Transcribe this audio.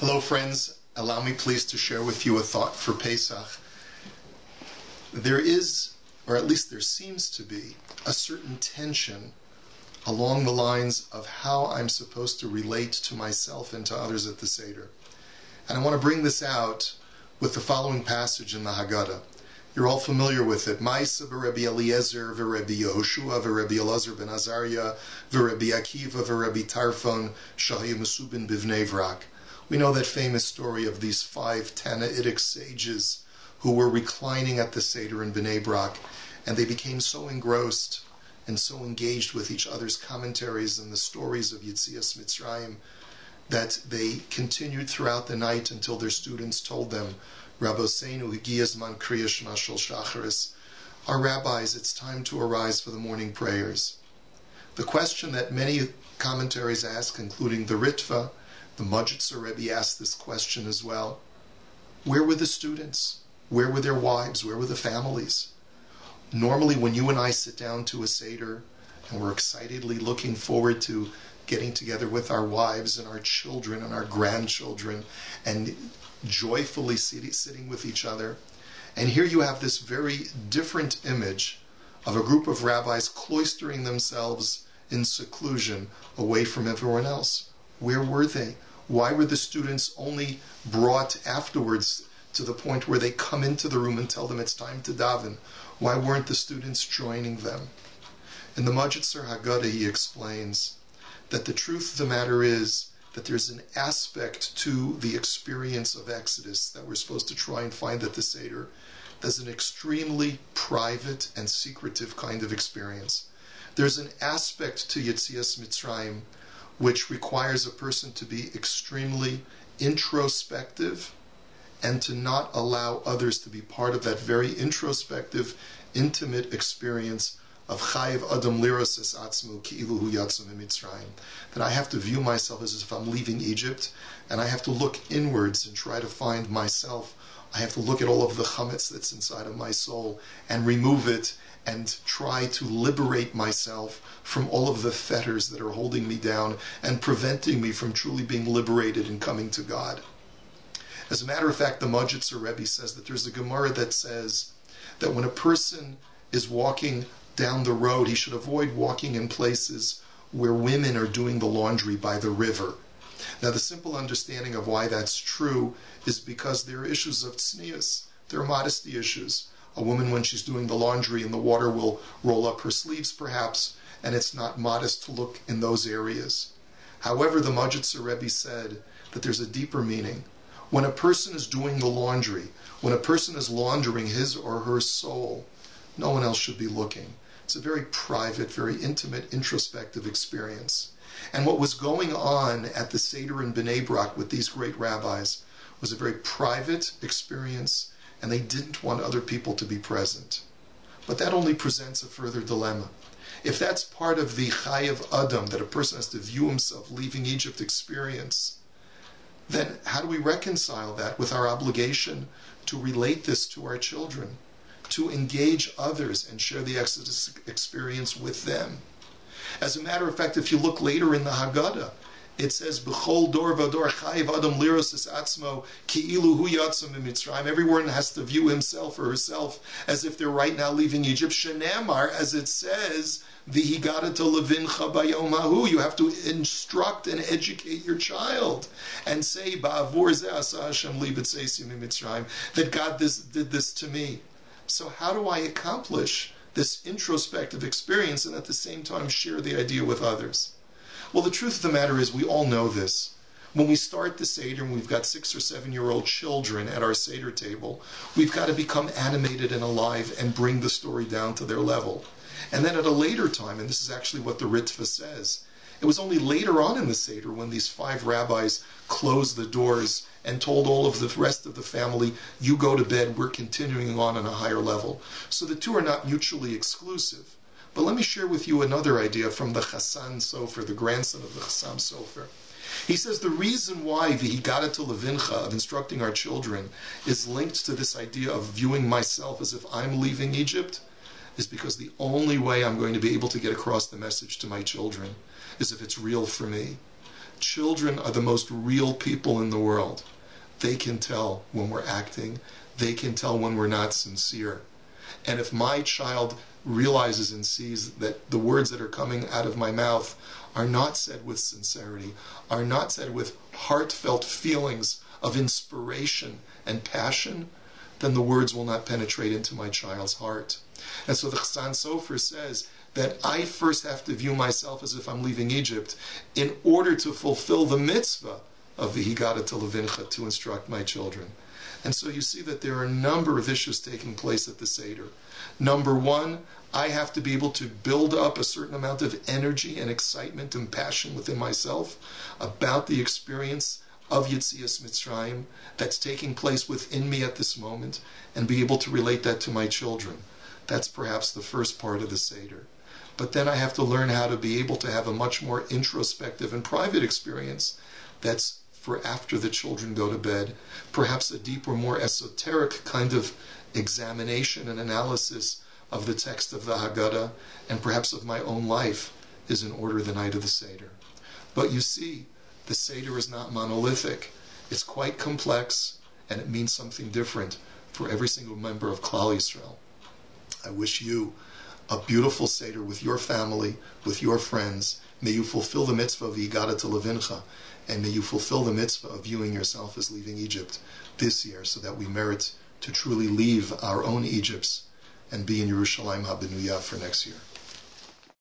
Hello friends, allow me please to share with you a thought for Pesach. There is, or at least there seems to be, a certain tension along the lines of how I'm supposed to relate to myself and to others at the Seder. And I want to bring this out with the following passage in the Haggadah. You're all familiar with it. Ma'aseh v'Rabbi Eliezer v'Rabbi Yehoshua v'Rabbi Elazar ben Azariah v'Rabbi Akiva v'Rabbi Tarfon shahayu mesubin b'Bnei Brak. We know that famous story of these 5 Tannaitic sages who were reclining at the Seder in Bnei Brak, and they became so engrossed and so engaged with each other's commentaries and the stories of Yetzias Mitzrayim that they continued throughout the night until their students told them, Rabboseinu Higiya Zman Kriya Shema Shel Shacharis, our rabbis, it's time to arise for the morning prayers. The question that many commentaries ask, including the Ritva, the Majitzer Rebbe asked this question as well. Where were the students? Where were their wives? Where were the families? Normally when you and I sit down to a Seder and we're excitedly looking forward to getting together with our wives and our children and our grandchildren and joyfully sitting with each other, and here you have this very different image of a group of rabbis cloistering themselves in seclusion away from everyone else. Where were they? Why were the students only brought afterwards to the point where they come into the room and tell them it's time to daven? Why weren't the students joining them? In the Majitzer Haggadah he explains that the truth of the matter is that there's an aspect to the experience of Exodus that we're supposed to try and find at the Seder. There's an extremely private and secretive kind of experience. There's an aspect to Yetzias Mitzrayim which requires a person to be extremely introspective and to not allow others to be part of that very introspective, intimate experience of Chayiv Adam Liros Es Atzmu Ki'ilu Hu Yatsa Mitzrayim. That I have to view myself as if I'm leaving Egypt, and I have to look inwards and try to find myself. I have to look at all of the chametz that's inside of my soul and remove it and try to liberate myself from all of the fetters that are holding me down and preventing me from truly being liberated and coming to God. As a matter of fact, the Majitzer Rebbe says that there's a Gemara that says that when a person is walking down the road, he should avoid walking in places where women are doing the laundry by the river. Now, the simple understanding of why that's true is because there are issues of tznius. There are modesty issues. A woman, when she's doing the laundry and the water will roll up her sleeves, perhaps, and it's not modest to look in those areas. However, the Majitzer Rebbe said that there's a deeper meaning. When a person is doing the laundry, when a person is laundering his or her soul, no one else should be looking. It's a very private, very intimate, introspective experience. And what was going on at the Seder in Bnei Brak with these great rabbis was a very private experience, and they didn't want other people to be present. But that only presents a further dilemma. If that's part of the Chayiv Adam, that a person has to view himself leaving Egypt experience, then how do we reconcile that with our obligation to relate this to our children, to engage others and share the Exodus experience with them? As a matter of fact, if you look later in the Haggadah, it says, B'chol dor v'dor chayiv adam liros es atzmo ki'ilu hu yatsa mitzrayim. Everyone has to view himself or herself as if they're right now leaving Egypt. Shenamar, as it says, v'higata to levincha bayom hahu. You have to instruct and educate your child and say, Ba'avor zeh asa Hashem li b'tzeisi mitzrayim, that God did this to me. So how do I accomplish this introspective experience and at the same time share the idea with others? Well, the truth of the matter is we all know this. When we start the Seder and we've got 6 or 7-year-old children at our Seder table, we've got to become animated and alive and bring the story down to their level. And then at a later time, and this is actually what the Ritva says, it was only later on in the Seder when these 5 rabbis closed the doors and told all of the rest of the family, you go to bed, we're continuing on a higher level. So the two are not mutually exclusive. But let me share with you another idea from the Chassan Sofer, the grandson of the Chassam Sofer. He says the reason why the Higata to Levincha, of instructing our children, is linked to this idea of viewing myself as if I'm leaving Egypt is because the only way I'm going to be able to get across the message to my children is if it's real for me. Children are the most real people in the world. They can tell when we're acting. They can tell when we're not sincere. And if my child realizes and sees that the words that are coming out of my mouth are not said with sincerity, are not said with heartfelt feelings of inspiration and passion, then the words will not penetrate into my child's heart. And so the Chassan Sofer says that I first have to view myself as if I'm leaving Egypt in order to fulfill the mitzvah of V'higata to Levincha, to instruct my children. And so you see that there are a number of issues taking place at the Seder. Number one, I have to be able to build up a certain amount of energy and excitement and passion within myself about the experience of Yetzias Mitzrayim that's taking place within me at this moment, and be able to relate that to my children. That's perhaps the first part of the Seder. But then I have to learn how to be able to have a much more introspective and private experience that's for after the children go to bed, perhaps a deeper, more esoteric kind of examination and analysis of the text of the Haggadah, and perhaps of my own life, is in order the night of the Seder. But you see, the Seder is not monolithic. It's quite complex, and it means something different for every single member of Klal Yisrael. I wish you a beautiful Seder with your family, with your friends. May you fulfill the mitzvah of V'higata to Levincha, and may you fulfill the mitzvah of viewing yourself as leaving Egypt this year, so that we merit to truly leave our own Egypts and be in Yerushalayim HaBenuya for next year.